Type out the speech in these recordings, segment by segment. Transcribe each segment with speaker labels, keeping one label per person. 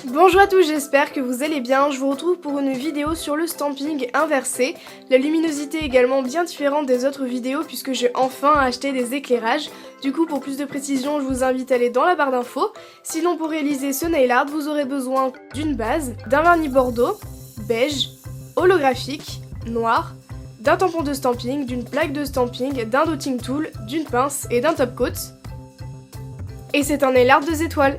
Speaker 1: Bonjour à tous, j'espère que vous allez bien. Je vous retrouve pour une vidéo sur le stamping inversé. La luminosité est également bien différente des autres vidéos puisque j'ai enfin acheté des éclairages. Du coup, pour plus de précision, je vous invite à aller dans la barre d'infos. Sinon, pour réaliser ce nail art, vous aurez besoin d'une base, d'un vernis bordeaux, beige, holographique, noir, d'un tampon de stamping, d'une plaque de stamping, d'un dotting tool, d'une pince et d'un top coat. Et c'est un nail art 2 étoiles.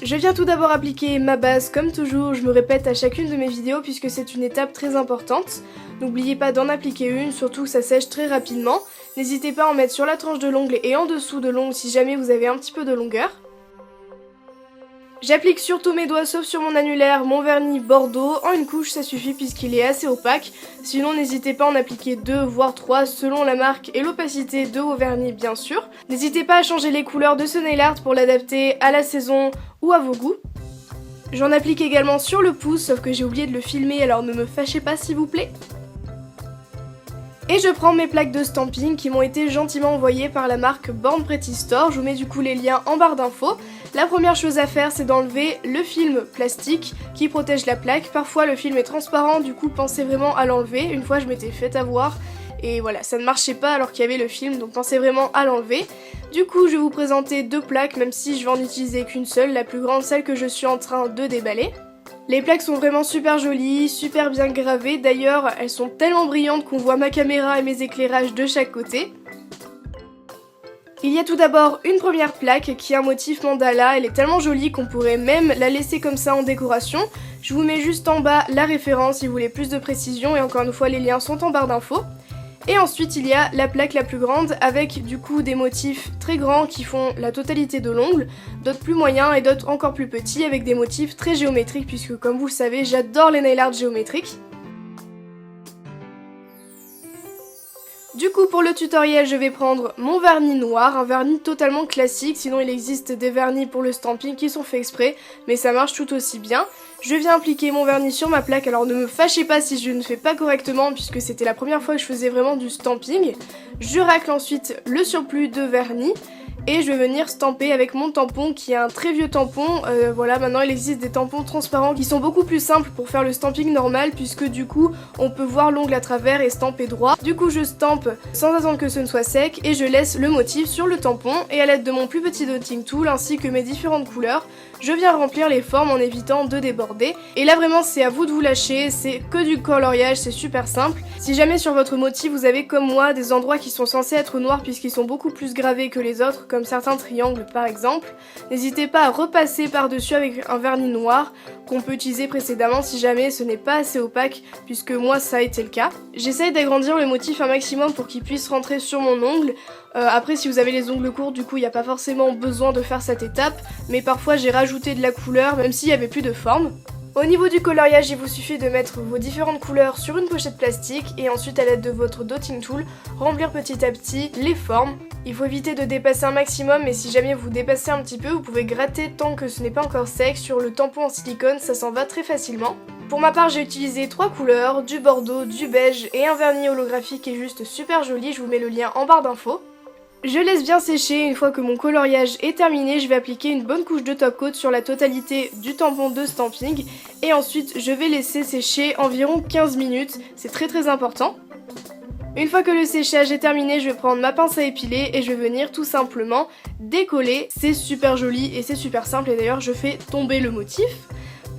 Speaker 1: Je viens tout d'abord appliquer ma base comme toujours, je me répète à chacune de mes vidéos puisque c'est une étape très importante. N'oubliez pas d'en appliquer une, surtout que ça sèche très rapidement. N'hésitez pas à en mettre sur la tranche de l'ongle et en dessous de l'ongle si jamais vous avez un petit peu de longueur. J'applique sur tous mes doigts sauf sur mon annulaire mon vernis bordeaux, en une couche ça suffit puisqu'il est assez opaque, sinon n'hésitez pas à en appliquer 2 voire 3 selon la marque et l'opacité de vos vernis bien sûr. N'hésitez pas à changer les couleurs de ce nail art pour l'adapter à la saison ou à vos goûts. J'en applique également sur le pouce sauf que j'ai oublié de le filmer alors ne me fâchez pas s'il vous plaît. Et je prends mes plaques de stamping qui m'ont été gentiment envoyées par la marque Born Pretty Store, je vous mets du coup les liens en barre d'infos. La première chose à faire c'est d'enlever le film plastique qui protège la plaque, parfois le film est transparent du coup pensez vraiment à l'enlever, une fois je m'étais fait avoir et voilà ça ne marchait pas alors qu'il y avait le film donc pensez vraiment à l'enlever. Du coup je vais vous présenter 2 plaques même si je vais en utiliser qu'une seule, la plus grande celle que je suis en train de déballer. Les plaques sont vraiment super jolies, super bien gravées, d'ailleurs elles sont tellement brillantes qu'on voit ma caméra et mes éclairages de chaque côté. Il y a tout d'abord une première plaque qui est un motif mandala, elle est tellement jolie qu'on pourrait même la laisser comme ça en décoration. Je vous mets juste en bas la référence si vous voulez plus de précision et encore une fois les liens sont en barre d'infos. Et ensuite il y a la plaque la plus grande avec du coup des motifs très grands qui font la totalité de l'ongle, d'autres plus moyens et d'autres encore plus petits avec des motifs très géométriques puisque comme vous le savez j'adore les nail art géométriques. Du coup pour le tutoriel je vais prendre mon vernis noir, un vernis totalement classique, sinon il existe des vernis pour le stamping qui sont faits exprès, mais ça marche tout aussi bien. Je viens appliquer mon vernis sur ma plaque, alors ne me fâchez pas si je ne fais pas correctement puisque c'était la première fois que je faisais vraiment du stamping. Je racle ensuite le surplus de vernis. Et je vais venir stamper avec mon tampon qui est un très vieux tampon, voilà maintenant il existe des tampons transparents qui sont beaucoup plus simples pour faire le stamping normal puisque du coup on peut voir l'ongle à travers et stamper droit. Du coup je stampe sans attendre que ce ne soit sec et je laisse le motif sur le tampon et à l'aide de mon plus petit dotting tool ainsi que mes différentes couleurs, je viens remplir les formes en évitant de déborder. Et là vraiment c'est à vous de vous lâcher, c'est que du coloriage, c'est super simple. Si jamais sur votre motif vous avez comme moi des endroits qui sont censés être noirs puisqu'ils sont beaucoup plus gravés que les autres, comme certains triangles par exemple, n'hésitez pas à repasser par-dessus avec un vernis noir qu'on peut utiliser précédemment si jamais ce n'est pas assez opaque puisque moi ça a été le cas. J'essaye d'agrandir le motif un maximum pour qu'il puisse rentrer sur mon ongle. Après si vous avez les ongles courts du coup il n'y a pas forcément besoin de faire cette étape, mais parfois j'ai rajouté de la couleur même s'il n'y avait plus de forme. Au niveau du coloriage, il vous suffit de mettre vos différentes couleurs sur une pochette plastique et ensuite à l'aide de votre dotting tool, remplir petit à petit les formes. Il faut éviter de dépasser un maximum mais si jamais vous dépassez un petit peu, vous pouvez gratter tant que ce n'est pas encore sec sur le tampon en silicone, ça s'en va très facilement. Pour ma part, j'ai utilisé 3 couleurs, du bordeaux, du beige et un vernis holographique qui est juste super joli, je vous mets le lien en barre d'infos. Je laisse bien sécher, une fois que mon coloriage est terminé, je vais appliquer une bonne couche de top coat sur la totalité du tampon de stamping et ensuite je vais laisser sécher environ 15 minutes, c'est très important. Une fois que le séchage est terminé, je vais prendre ma pince à épiler et je vais venir tout simplement décoller. C'est super joli et c'est super simple et d'ailleurs je fais tomber le motif.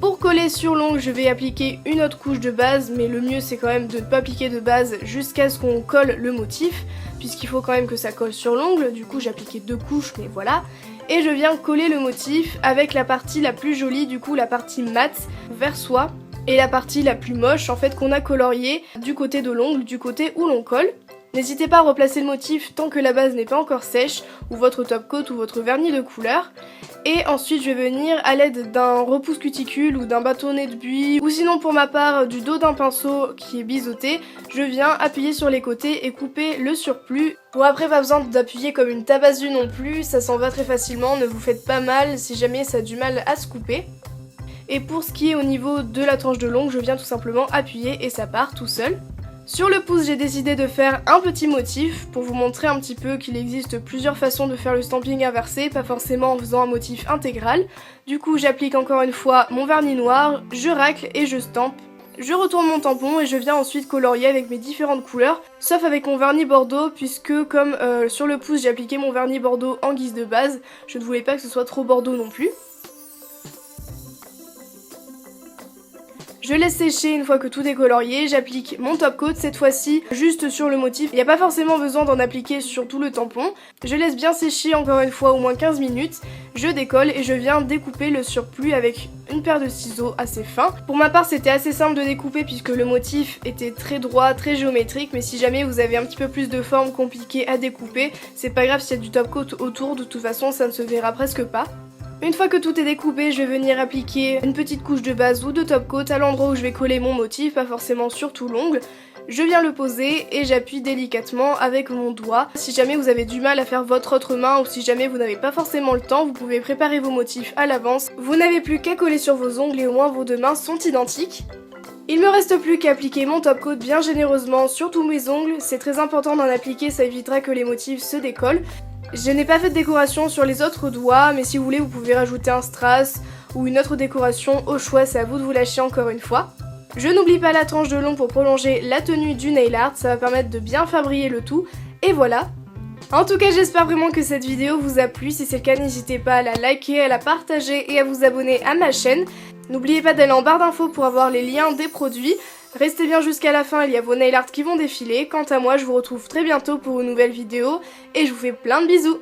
Speaker 1: Pour coller sur l'ongle, je vais appliquer une autre couche de base, mais le mieux c'est quand même de ne pas appliquer de base jusqu'à ce qu'on colle le motif, puisqu'il faut quand même que ça colle sur l'ongle, du coup j'ai appliqué 2 couches, mais voilà. Et je viens coller le motif avec la partie la plus jolie, du coup la partie mat vers soi, et la partie la plus moche en fait qu'on a coloriée du côté de l'ongle, du côté où l'on colle. N'hésitez pas à replacer le motif tant que la base n'est pas encore sèche, ou votre top coat ou votre vernis de couleur. Et ensuite je vais venir à l'aide d'un repousse cuticule ou d'un bâtonnet de buis, ou sinon pour ma part du dos d'un pinceau qui est biseauté, je viens appuyer sur les côtés et couper le surplus. Bon après pas besoin d'appuyer comme une tabassue non plus, ça s'en va très facilement, ne vous faites pas mal si jamais ça a du mal à se couper. Et pour ce qui est au niveau de la tranche de l'ongle, je viens tout simplement appuyer et ça part tout seul. Sur le pouce, j'ai décidé de faire un petit motif pour vous montrer un petit peu qu'il existe plusieurs façons de faire le stamping inversé, pas forcément en faisant un motif intégral. Du coup, j'applique encore une fois mon vernis noir, je racle et je stampe. Je retourne mon tampon et je viens ensuite colorier avec mes différentes couleurs, sauf avec mon vernis bordeaux puisque comme sur le pouce j'ai appliqué mon vernis bordeaux en guise de base, je ne voulais pas que ce soit trop bordeaux non plus. Je laisse sécher une fois que tout est colorié, j'applique mon top coat cette fois-ci juste sur le motif. Il n'y a pas forcément besoin d'en appliquer sur tout le tampon. Je laisse bien sécher encore une fois au moins 15 minutes. Je décolle et je viens découper le surplus avec une paire de ciseaux assez fins. Pour ma part c'était assez simple de découper puisque le motif était très droit, très géométrique, mais si jamais vous avez un petit peu plus de forme compliquée à découper, c'est pas grave s'il y a du top coat autour, de toute façon ça ne se verra presque pas. Une fois que tout est découpé, je vais venir appliquer une petite couche de base ou de top coat à l'endroit où je vais coller mon motif, pas forcément sur tout l'ongle. Je viens le poser et j'appuie délicatement avec mon doigt. Si jamais vous avez du mal à faire votre autre main ou si jamais vous n'avez pas forcément le temps, vous pouvez préparer vos motifs à l'avance. Vous n'avez plus qu'à coller sur vos ongles et au moins vos deux mains sont identiques. Il me reste plus qu'à appliquer mon top coat bien généreusement sur tous mes ongles. C'est très important d'en appliquer, ça évitera que les motifs se décollent. Je n'ai pas fait de décoration sur les autres doigts, mais si vous voulez vous pouvez rajouter un strass ou une autre décoration au choix, c'est à vous de vous lâcher encore une fois. Je n'oublie pas la tranche de long pour prolonger la tenue du nail art, ça va permettre de bien faire briller le tout, et voilà. En tout cas j'espère vraiment que cette vidéo vous a plu, si c'est le cas n'hésitez pas à la liker, à la partager et à vous abonner à ma chaîne. N'oubliez pas d'aller en barre d'infos pour avoir les liens des produits. Restez bien jusqu'à la fin, il y a vos nail art qui vont défiler. Quant à moi, je vous retrouve très bientôt pour une nouvelle vidéo et je vous fais plein de bisous.